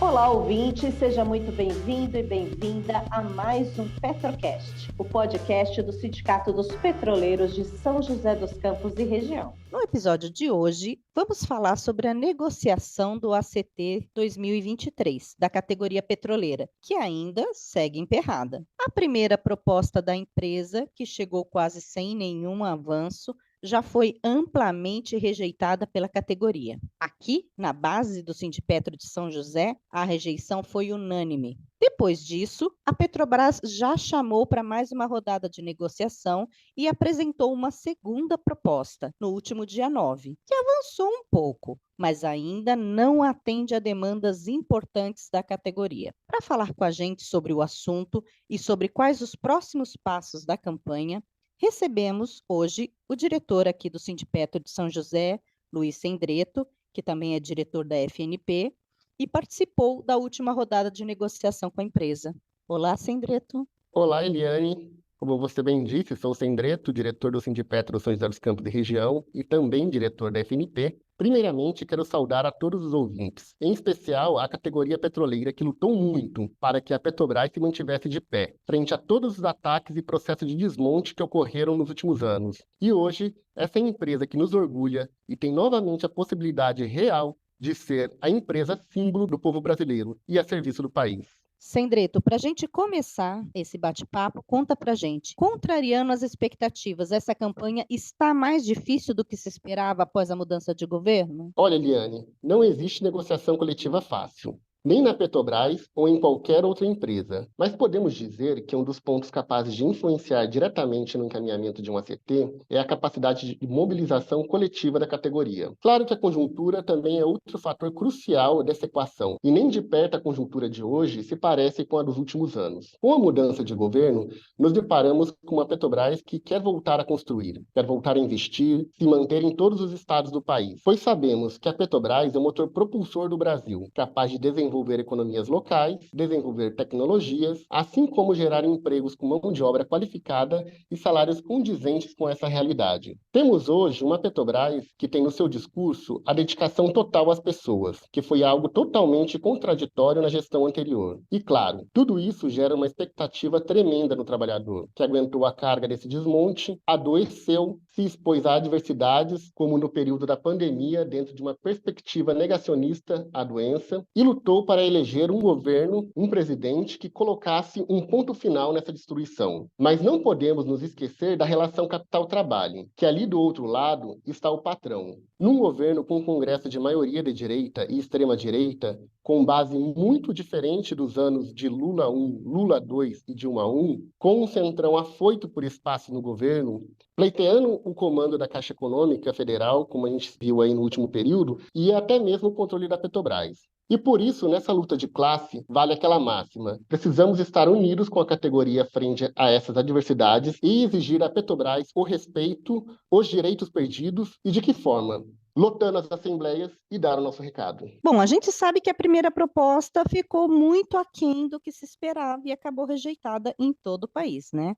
Olá, ouvinte, seja muito bem-vindo e bem-vinda a mais um Petrocast, o podcast do Sindicato dos Petroleiros de São José dos Campos e região. No episódio de hoje, vamos falar sobre a negociação do ACT 2023, da categoria petroleira, que ainda segue emperrada. A primeira proposta da empresa, que chegou quase sem nenhum avanço, já foi amplamente rejeitada pela categoria. Aqui, na base do Sindipetro de São José, a rejeição foi unânime. Depois disso, a Petrobras já chamou para mais uma rodada de negociação e apresentou uma segunda proposta, no último dia 9, que avançou um pouco, mas ainda não atende a demandas importantes da categoria. Para falar com a gente sobre o assunto e sobre quais os próximos passos da campanha, recebemos hoje o diretor aqui do Sindipetro de São José, Luiz Sendreto, que também é diretor da FNP, e participou da última rodada de negociação com a empresa. Olá, Sendreto. Olá, Eliane. Como você bem disse, sou o Sendreto, diretor do Sindipetro São José dos Campos e região e também diretor da FNP. Primeiramente, quero saudar a todos os ouvintes, em especial a categoria petroleira que lutou muito para que a Petrobras se mantivesse de pé, frente a todos os ataques e processos de desmonte que ocorreram nos últimos anos. E hoje, essa empresa que nos orgulha e tem novamente a possibilidade real de ser a empresa símbolo do povo brasileiro e a serviço do país. Sendreto, para a gente começar esse bate-papo, conta para a gente, contrariando as expectativas, essa campanha está mais difícil do que se esperava após a mudança de governo? Olha, Eliane, não existe negociação coletiva fácil, nem na Petrobras ou em qualquer outra empresa. Mas podemos dizer que um dos pontos capazes de influenciar diretamente no encaminhamento de um ACT é a capacidade de mobilização coletiva da categoria. Claro que a conjuntura também é outro fator crucial dessa equação, e nem de perto a conjuntura de hoje se parece com a dos últimos anos. Com a mudança de governo, nos deparamos com uma Petrobras que quer voltar a construir, quer voltar a investir, se manter em todos os estados do país, pois sabemos que a Petrobras é o motor propulsor do Brasil, capaz de desenvolver economias locais, desenvolver tecnologias, assim como gerar empregos com mão de obra qualificada e salários condizentes com essa realidade. Temos hoje uma Petrobras que tem no seu discurso a dedicação total às pessoas, que foi algo totalmente contraditório na gestão anterior. E claro, tudo isso gera uma expectativa tremenda no trabalhador, que aguentou a carga desse desmonte, adoeceu, se expôs a adversidades, como no período da pandemia, dentro de uma perspectiva negacionista à doença, e lutou para eleger um governo, um presidente que colocasse um ponto final nessa destruição. Mas não podemos nos esquecer da relação capital-trabalho, que ali do outro lado está o patrão. Num governo com um congresso de maioria de direita e extrema-direita, com base muito diferente dos anos de Lula 1, Lula 2 e Dilma 1, com um centrão afoito por espaço no governo, pleiteando o comando da Caixa Econômica Federal, como a gente viu aí no último período, e até mesmo o controle da Petrobras. E por isso, nessa luta de classe, vale aquela máxima. Precisamos estar unidos com a categoria frente a essas adversidades e exigir à Petrobras o respeito, os direitos perdidos e de que forma? Lotando as assembleias e dar o nosso recado. Bom, a gente sabe que a primeira proposta ficou muito aquém do que se esperava e acabou rejeitada em todo o país, né?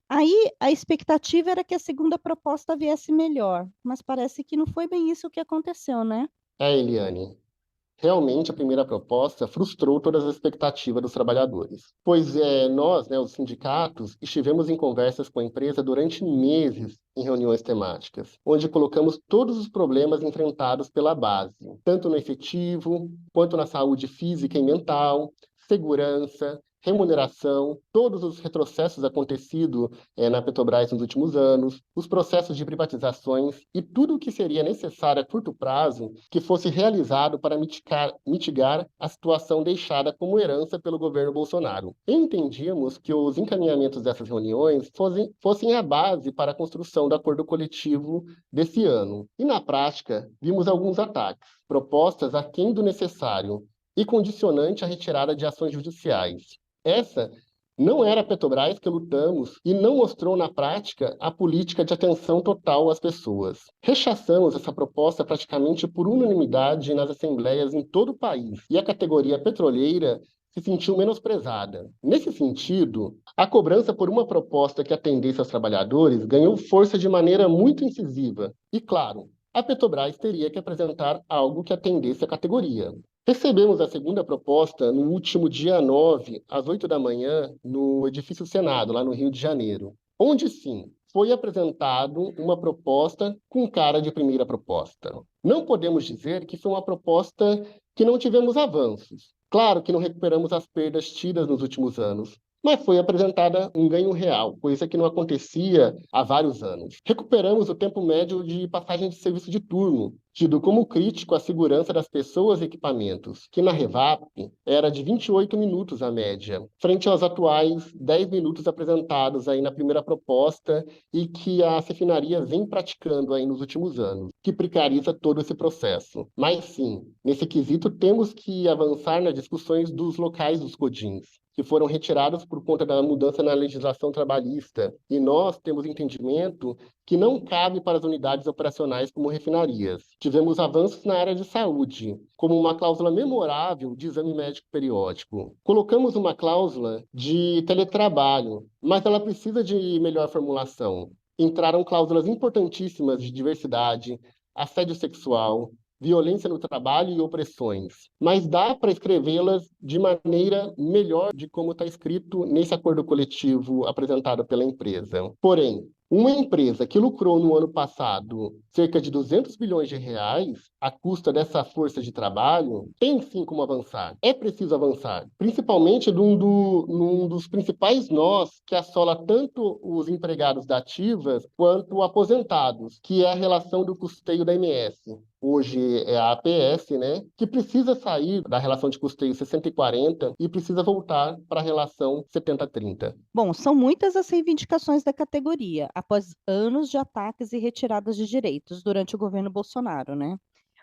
Aí a expectativa era que a segunda proposta viesse melhor, mas parece que não foi bem isso que aconteceu, né? Eliane. Realmente, a primeira proposta frustrou todas as expectativas dos trabalhadores, pois nós, os sindicatos, estivemos em conversas com a empresa durante meses em reuniões temáticas, onde colocamos todos os problemas enfrentados pela base, tanto no efetivo, quanto na saúde física e mental, segurança, remuneração, todos os retrocessos acontecidos na Petrobras nos últimos anos, os processos de privatizações e tudo o que seria necessário a curto prazo que fosse realizado para mitigar a situação deixada como herança pelo governo Bolsonaro. Entendíamos que os encaminhamentos dessas reuniões fossem a base para a construção do acordo coletivo desse ano. E, na prática, vimos alguns ataques, propostas aquém do necessário e condicionante à retirada de ações judiciais. Essa não era a Petrobras que lutamos e não mostrou na prática a política de atenção total às pessoas. Rechaçamos essa proposta praticamente por unanimidade nas assembleias em todo o país e a categoria petroleira se sentiu menosprezada. Nesse sentido, a cobrança por uma proposta que atendesse aos trabalhadores ganhou força de maneira muito incisiva. E, claro, a Petrobras teria que apresentar algo que atendesse à categoria. Recebemos a segunda proposta no último dia 9, às 8 da manhã, no Edifício Senado, lá no Rio de Janeiro, onde sim, foi apresentado uma proposta com cara de primeira proposta. Não podemos dizer que foi uma proposta que não tivemos avanços. Claro que não recuperamos as perdas tidas nos últimos anos, mas foi apresentada um ganho real, coisa que não acontecia há vários anos. Recuperamos o tempo médio de passagem de serviço de turno, tido como crítico à segurança das pessoas e equipamentos, que na Revap era de 28 minutos a média, frente aos atuais 10 minutos apresentados aí na primeira proposta e que a Cefinaria vem praticando aí nos últimos anos, que precariza todo esse processo. Mas sim, nesse quesito temos que avançar nas discussões dos locais dos codins, que foram retirados por conta da mudança na legislação trabalhista. E nós temos entendimento que não cabe para as unidades operacionais como refinarias. Tivemos avanços na área de saúde, como uma cláusula memorável de exame médico periódico. Colocamos uma cláusula de teletrabalho, mas ela precisa de melhor formulação. Entraram cláusulas importantíssimas de diversidade, assédio sexual, violência no trabalho e opressões, mas dá para escrevê-las de maneira melhor de como está escrito nesse acordo coletivo apresentado pela empresa. Porém, uma empresa que lucrou no ano passado cerca de 200 bilhões de reais à custa dessa força de trabalho, tem sim como avançar. É preciso avançar, principalmente num dos principais nós que assola tanto os empregados da ativas quanto aposentados, que é a relação do custeio da MS. Hoje é a APS, né, que precisa sair da relação de custeio 60/40 e precisa voltar para a relação 70/30. Bom, são muitas as reivindicações da categoria, após anos de ataques e retiradas de direitos durante o governo Bolsonaro, né?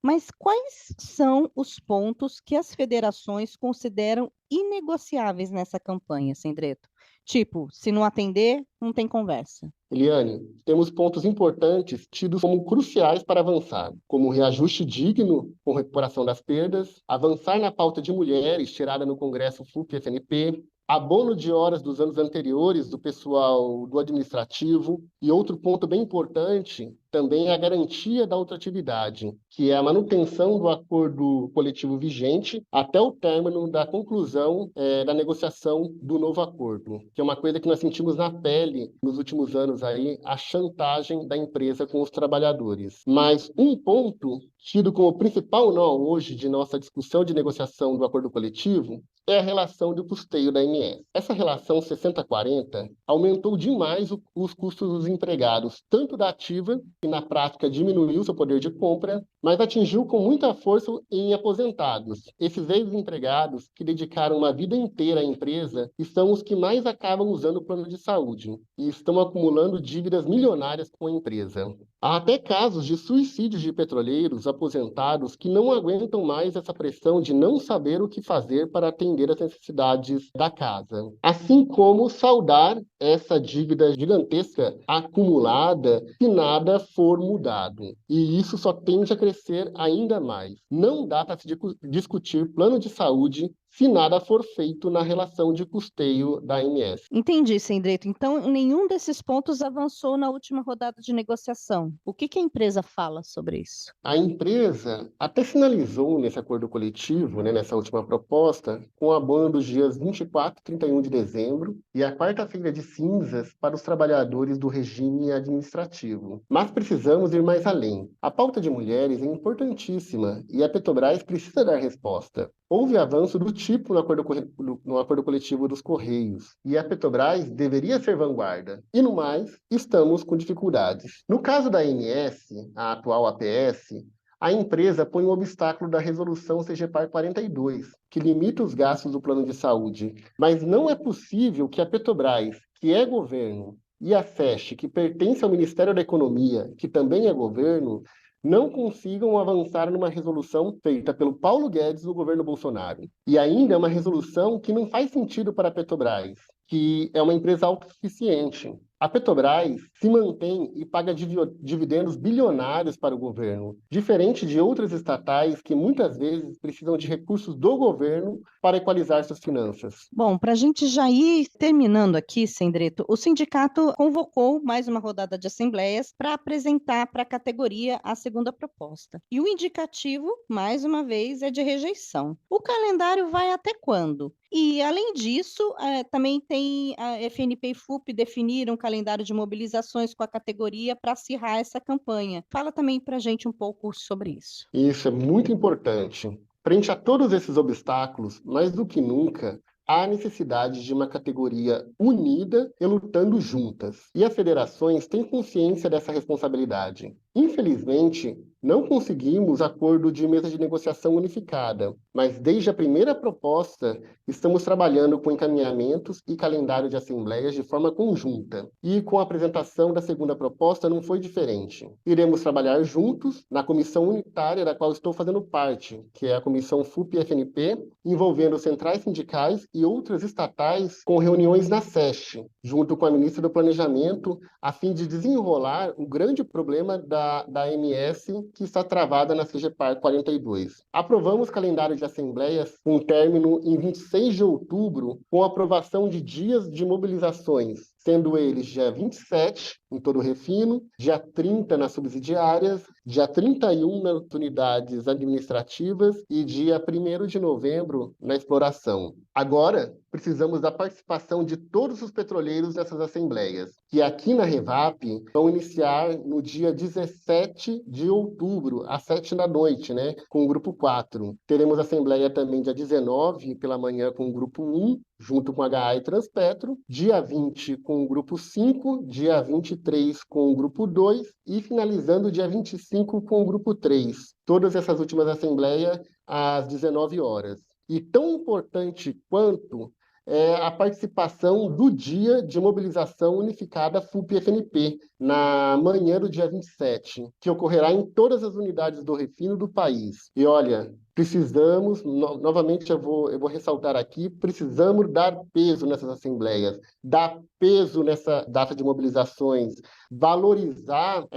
Mas quais são os pontos que as federações consideram inegociáveis nessa campanha, Sendreto? Tipo, se não atender, não tem conversa. Eliane, temos pontos importantes tidos como cruciais para avançar, como o reajuste digno com recuperação das perdas, avançar na pauta de mulheres tirada no Congresso FUP-FNP, abono de horas dos anos anteriores do pessoal do administrativo e outro ponto bem importante também é a garantia da ultratividade, que é a manutenção do acordo coletivo vigente até o término da conclusão da negociação do novo acordo, que é uma coisa que nós sentimos na pele nos últimos anos aí, a chantagem da empresa com os trabalhadores. Mas um ponto tido como principal nó hoje de nossa discussão de negociação do acordo coletivo é a relação do custeio da MS. Essa relação 60/40 aumentou demais os custos dos empregados, tanto da ativa, que na prática diminuiu seu poder de compra, mas atingiu com muita força em aposentados. Esses ex-empregados que dedicaram uma vida inteira à empresa e são os que mais acabam usando o plano de saúde e estão acumulando dívidas milionárias com a empresa. Há até casos de suicídios de petroleiros aposentados que não aguentam mais essa pressão de não saber o que fazer para atender às necessidades da casa. Assim como saldar essa dívida gigantesca acumulada se nada for mudado. E isso só tende a crescer ainda mais. Não dá para se discutir plano de saúde se nada for feito na relação de custeio da AMS. Entendi, Sendreto. Então, nenhum desses pontos avançou na última rodada de negociação. O que a empresa fala sobre isso? A empresa até finalizou nesse acordo coletivo, né, nessa última proposta, com o abono dos dias 24 e 31 de dezembro e a quarta-feira de cinzas para os trabalhadores do regime administrativo. Mas precisamos ir mais além. A pauta de mulheres é importantíssima e a Petrobras precisa dar resposta. Houve avanço do tipo no acordo coletivo dos Correios, e a Petrobras deveria ser vanguarda. E no mais, estamos com dificuldades. No caso da ANS, a atual APS, a empresa põe um obstáculo da resolução CGPAR 42, que limita os gastos do plano de saúde. Mas não é possível que a Petrobras, que é governo, e a FESH, que pertence ao Ministério da Economia, que também é governo, não consigam avançar numa resolução feita pelo Paulo Guedes no governo Bolsonaro. E ainda é uma resolução que não faz sentido para a Petrobras, que é uma empresa autossuficiente. A Petrobras se mantém e paga dividendos bilionários para o governo, diferente de outras estatais que muitas vezes precisam de recursos do governo para equalizar suas finanças. Bom, para a gente já ir terminando aqui, Sendreto, o sindicato convocou mais uma rodada de assembleias para apresentar para a categoria a segunda proposta. E o indicativo, mais uma vez, é de rejeição. O calendário vai até quando? E, além disso, também tem a FNP e FUP definiram um calendário de mobilizações com a categoria para acirrar essa campanha. Fala também para a gente um pouco sobre isso. Isso é muito importante. Frente a todos esses obstáculos, mais do que nunca, há necessidade de uma categoria unida e lutando juntas. E as federações têm consciência dessa responsabilidade. Infelizmente, não conseguimos acordo de mesa de negociação unificada, mas desde a primeira proposta, estamos trabalhando com encaminhamentos e calendário de assembleias de forma conjunta. E com a apresentação da segunda proposta não foi diferente. Iremos trabalhar juntos na comissão unitária da qual estou fazendo parte, que é a comissão FUP-FNP, envolvendo centrais sindicais e outras estatais, com reuniões na SESC, junto com a ministra do Planejamento, a fim de desenrolar o grande problema da MS que está travada na CGPAR 42. Aprovamos calendário de assembleias com término em 26 de outubro, com aprovação de dias de mobilizações, sendo eles dia 27 em Todo o Refino, dia 30 nas subsidiárias, dia 31 nas unidades administrativas e dia 1º de novembro na exploração. Agora, precisamos da participação de todos os petroleiros nessas assembleias, que aqui na Revap vão iniciar no dia 17 de outubro, às 7 da noite, com o grupo 4. Teremos assembleia também dia 19 pela manhã com o grupo 1, junto com a HA e Transpetro, dia 20 com o grupo 5, dia 23 com o grupo 2 e finalizando dia 25 com o grupo 3. Todas essas últimas assembleias às 19 horas. E tão importante quanto é a participação do dia de mobilização unificada FUP-FNP, na manhã do dia 27, que ocorrerá em todas as unidades do Refino do país. E olha, precisamos, novamente eu vou ressaltar aqui, precisamos dar peso nessas assembleias, dar peso nessa data de mobilizações, valorizar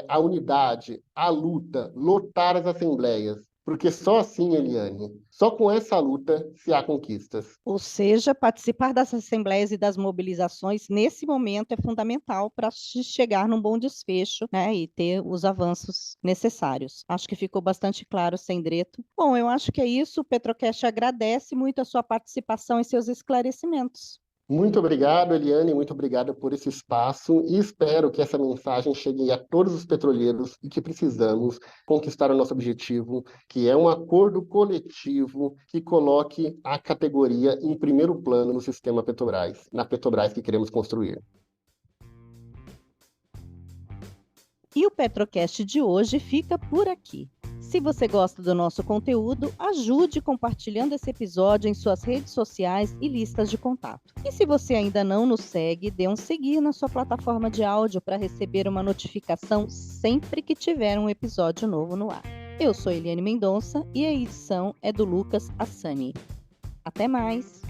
a unidade, a luta, lotar as assembleias. Porque só assim, Eliane, só com essa luta se há conquistas. Ou seja, participar das assembleias e das mobilizações nesse momento é fundamental para chegar num bom desfecho, e ter os avanços necessários. Acho que ficou bastante claro, Sendreto. Bom, eu acho que é isso. O Petrocast agradece muito a sua participação e seus esclarecimentos. Muito obrigado, Eliane, muito obrigado por esse espaço e espero que essa mensagem chegue a todos os petroleiros e que precisamos conquistar o nosso objetivo, que é um acordo coletivo que coloque a categoria em primeiro plano no sistema Petrobras, na Petrobras que queremos construir. E o Petrocast de hoje fica por aqui. Se você gosta do nosso conteúdo, ajude compartilhando esse episódio em suas redes sociais e listas de contato. E se você ainda não nos segue, dê um seguir na sua plataforma de áudio para receber uma notificação sempre que tiver um episódio novo no ar. Eu sou Eliane Mendonça e a edição é do Lucas Assani. Até mais!